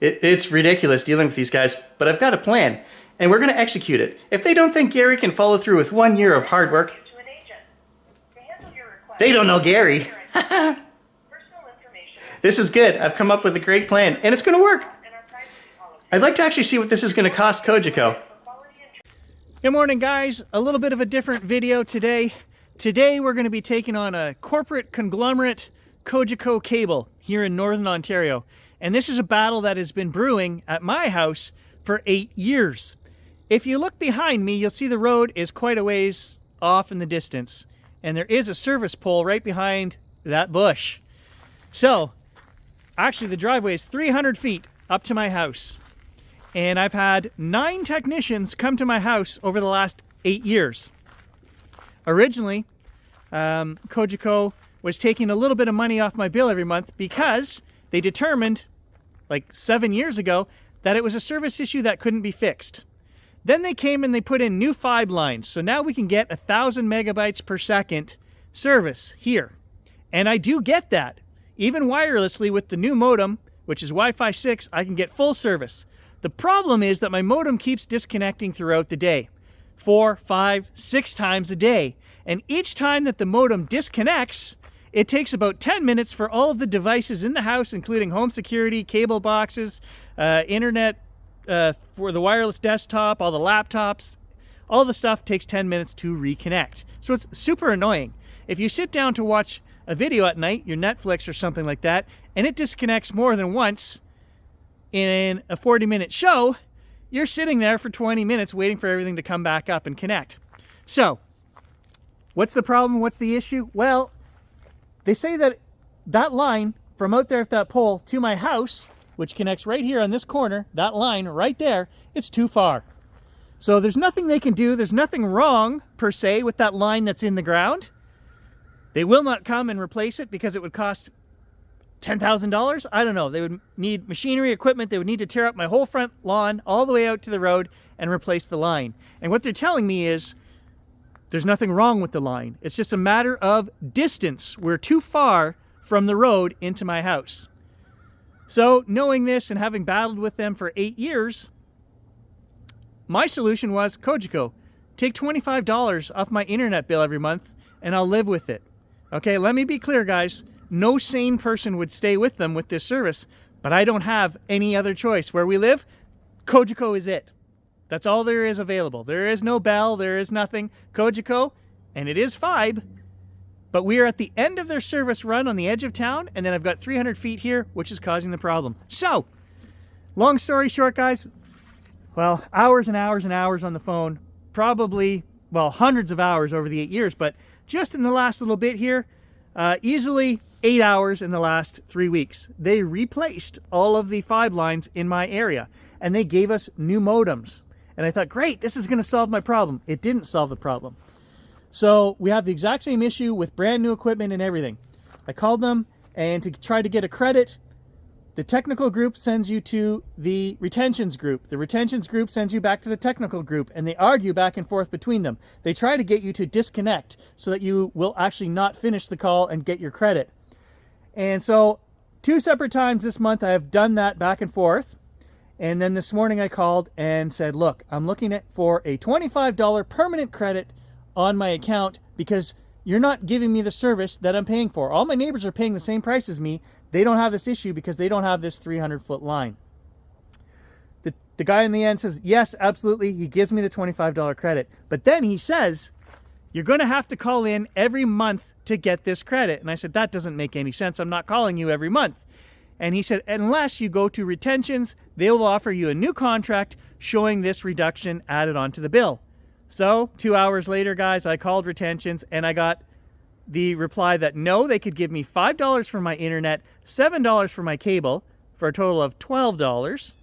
It's ridiculous dealing with these guys, but I've got a plan, and we're going to execute it. If they don't think Gary can follow through with 1 year of hard work, they don't know Gary. This is good. I've come up with a great plan, and it's going to work. I'd like to actually see what this is going to cost Cogeco. Good morning, guys. A little bit of a different video today. Today we're going to be taking on a corporate conglomerate Cogeco cable here in Northern Ontario. And this is a battle that has been brewing at my house for 8 years. If you look behind me, you'll see the road is quite a ways off in the distance. And there is a service pole right behind that bush. So, actually the driveway is 300 feet up to my house. And I've had 9 technicians come to my house over the last 8 years. Originally, Cogeco was taking a little bit of money off my bill every month because they determined, like 7 years ago, that it was a service issue that couldn't be fixed. Then they came and they put in new fibe lines, so now we can get 1,000 megabytes per second service here. And I do get that. Even wirelessly with the new modem, which is Wi-Fi 6, I can get full service. The problem is that my modem keeps disconnecting throughout the day. 4, 5, 6 times a day. And each time that the modem disconnects, it takes about 10 minutes for all of the devices in the house, including home security, cable boxes, internet for the wireless desktop, all the laptops, all the stuff takes 10 minutes to reconnect. So it's super annoying. If you sit down to watch a video at night, your Netflix or something like that, and it disconnects more than once in a 40-minute show, you're sitting there for 20 minutes waiting for everything to come back up and connect. So, what's the problem? What's the issue? Well, they say that that line from out there at that pole to my house, which connects right here on this corner, that line right there, it's too far. So there's nothing they can do. There's nothing wrong, per se, with that line that's in the ground. They will not come and replace it because it would cost $10,000? I don't know. They would need machinery, equipment. They would need to tear up my whole front lawn all the way out to the road and replace the line. And what they're telling me is there's nothing wrong with the line. It's just a matter of distance. We're too far from the road into my house. So knowing this and having battled with them for 8 years, my solution was, Cogeco, take $25 off my internet bill every month and I'll live with it. Okay, let me be clear, guys. No sane person would stay with them with this service, but I don't have any other choice. Where we live, Cogeco is it. That's all there is available. There is no Bell, there is nothing. Cogeco, and it is fibe, but we are at the end of their service run on the edge of town, and then I've got 300 feet here, which is causing the problem. So, long story short, guys, well, hours and hours and hours on the phone, probably, well, hundreds of hours over the 8 years, but just in the last little bit here, easily 8 hours in the last 3 weeks. They replaced all of the fibe lines in my area, and they gave us new modems. And I thought, great, this is going to solve my problem. It didn't solve the problem. So we have the exact same issue with brand new equipment and everything. I called them, and to try to get a credit, the technical group sends you to the retentions group. The retentions group sends you back to the technical group, and they argue back and forth between them. They try to get you to disconnect so that you will actually not finish the call and get your credit. And so 2 separate times this month I have done that back and forth. And then this morning I called and said, look, I'm looking for a $25 permanent credit on my account because you're not giving me the service that I'm paying for. All my neighbors are paying the same price as me. They don't have this issue because they don't have this 300-foot line. The guy in the end says, yes, absolutely. He gives me the $25 credit. But then he says, you're going to have to call in every month to get this credit. And I said, that doesn't make any sense. I'm not calling you every month. And he said, unless you go to retentions, they will offer you a new contract showing this reduction added onto the bill. So 2 hours later, guys, I called retentions and I got the reply that no, they could give me $5 for my internet, $7 for my cable, for a total of $12.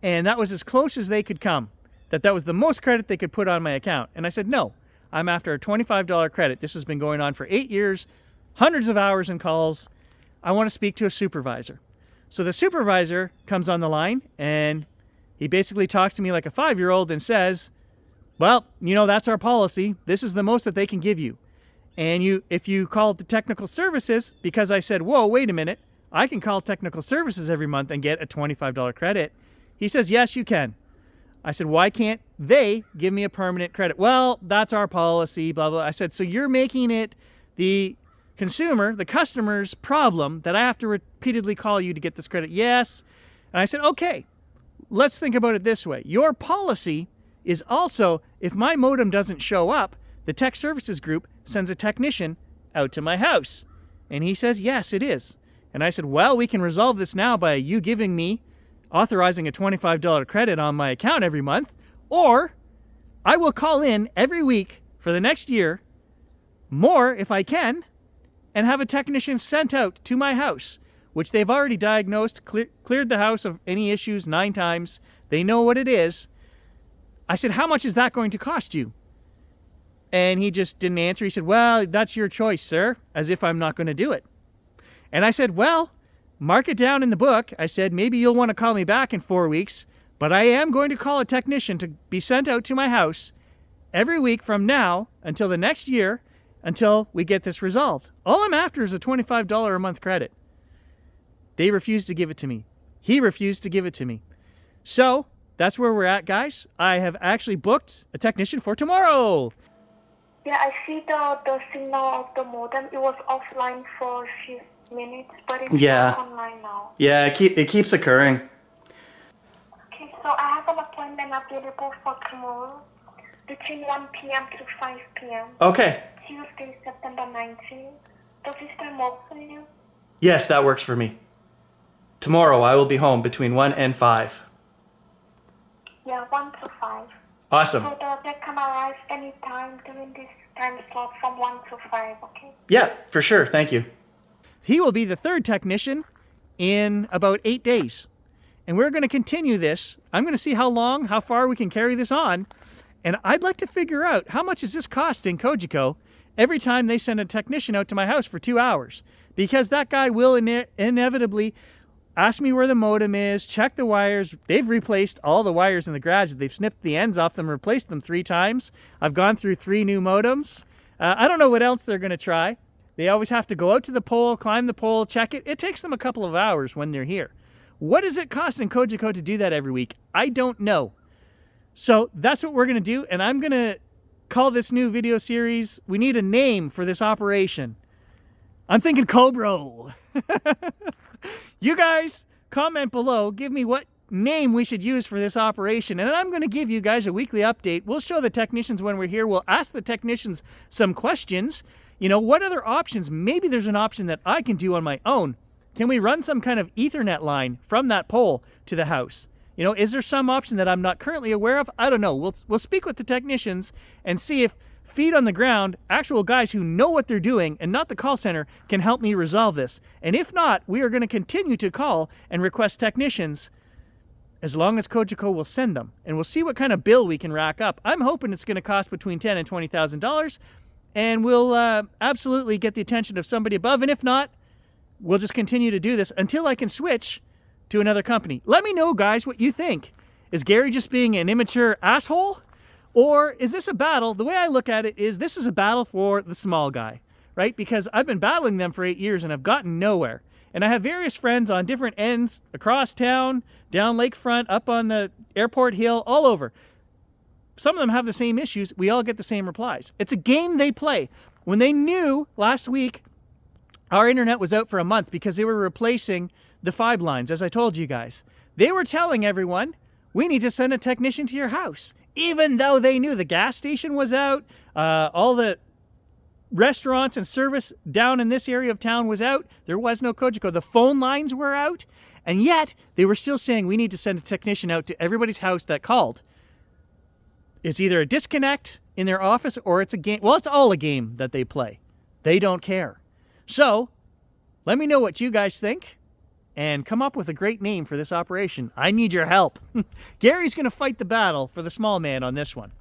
And that was as close as they could come. That was the most credit they could put on my account. And I said, no, I'm after a $25 credit. This has been going on for 8 years, hundreds of hours in calls. I want to speak to a supervisor. So the supervisor comes on the line and he basically talks to me like a 5-year-old and says, well, you know, that's our policy. This is the most that they can give you. And if you call the technical services, because I said, whoa, wait a minute, I can call technical services every month and get a $25 credit. He says, yes, you can. I said, why can't they give me a permanent credit? Well, that's our policy, blah, blah. I said, so you're making it the consumer, the customer's problem that I have to repeatedly call you to get this credit? Yes. And I said, okay, let's think about it this way. Your policy is also, if my modem doesn't show up, the tech services group sends a technician out to my house. And he says, yes, it is. And I said, well, we can resolve this now by you giving me, authorizing a $25 credit on my account every month, or I will call in every week for the next year, more if I can, and have a technician sent out to my house, which they've already diagnosed, cleared the house of any issues 9 times. They know what it is. I said, how much is that going to cost you? And he just didn't answer. He said, well, that's your choice, sir, as if I'm not going to do it. And I said, well, mark it down in the book. I said, maybe you'll want to call me back in 4 weeks, but I am going to call a technician to be sent out to my house every week from now until the next year, until we get this resolved. All I'm after is a $25 a month credit. They refused to give it to me. He refused to give it to me. So that's where we're at, guys. I have actually booked a technician for tomorrow. Yeah, I see the signal of the modem. It was offline for a few minutes, but it's online now. Yeah, it keeps occurring. Okay, so I have an appointment available for tomorrow between 1 p.m. to 5 p.m. Okay. Tuesday, September 19th. Does this time work for you? Yes, that works for me. Tomorrow I will be home between 1 and 5. Yeah, 1 to 5. Awesome. So they can arrive anytime during this time slot from 1 to 5, okay? Yeah, for sure. Thank you. He will be the 3rd technician in about 8 days. And we're going to continue this. I'm going to see how far we can carry this on. And I'd like to figure out how much is this costing Cogeco every time they send a technician out to my house for 2 hours. Because that guy will inevitably ask me where the modem is, check the wires. They've replaced all the wires in the garage. They've snipped the ends off them, replaced them 3 times. I've gone through 3 new modems. I don't know what else they're going to try. They always have to go out to the pole, climb the pole, check it. It takes them a couple of hours when they're here. What is it costing Cogeco to do that every week? I don't know. So that's what we're going to do, and I'm going to call this new video series, we need a name for this operation. I'm thinking Cobro. You guys, comment below, give me what name we should use for this operation, and I'm going to give you guys a weekly update. We'll show the technicians when we're here. We'll ask the technicians some questions. You know, what other options? Maybe there's an option that I can do on my own. Can we run some kind of Ethernet line from that pole to the house? You know, is there some option that I'm not currently aware of? I don't know. We'll speak with the technicians and see if feet on the ground, actual guys who know what they're doing and not the call center, can help me resolve this. And if not, we are going to continue to call and request technicians as long as Cogeco will send them. And we'll see what kind of bill we can rack up. I'm hoping it's going to cost between $10,000 and $20,000, and we'll absolutely get the attention of somebody above. And if not, we'll just continue to do this until I can switch to another company. Let me know, guys, what you think. Is Gary just being an immature asshole? Or is this a battle? The way I look at it is this is a battle for the small guy, right? Because I've been battling them for 8 years and I've gotten nowhere. And I have various friends on different ends, across town, down lakefront, up on the airport hill, all over. Some of them have the same issues. We all get the same replies. It's a game they play. When they knew last week our internet was out for a month because they were replacing the 5 lines, as I told you guys, they were telling everyone, we need to send a technician to your house. Even though they knew the gas station was out, all the restaurants and service down in this area of town was out, there was no Cogeco. The phone lines were out, and yet they were still saying we need to send a technician out to everybody's house that called. It's either a disconnect in their office or it's a game. Well, it's all a game that they play. They don't care. So, let me know what you guys think and come up with a great name for this operation. I need your help. Gary's going to fight the battle for the small man on this one.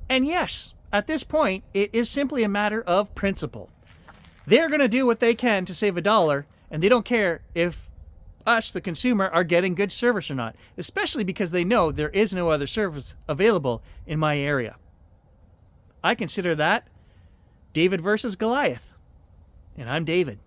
And yes, at this point, it is simply a matter of principle. They're going to do what they can to save $1, and they don't care if us, the consumer, are getting good service or not, especially because they know there is no other service available in my area. I consider that David versus Goliath, and I'm David.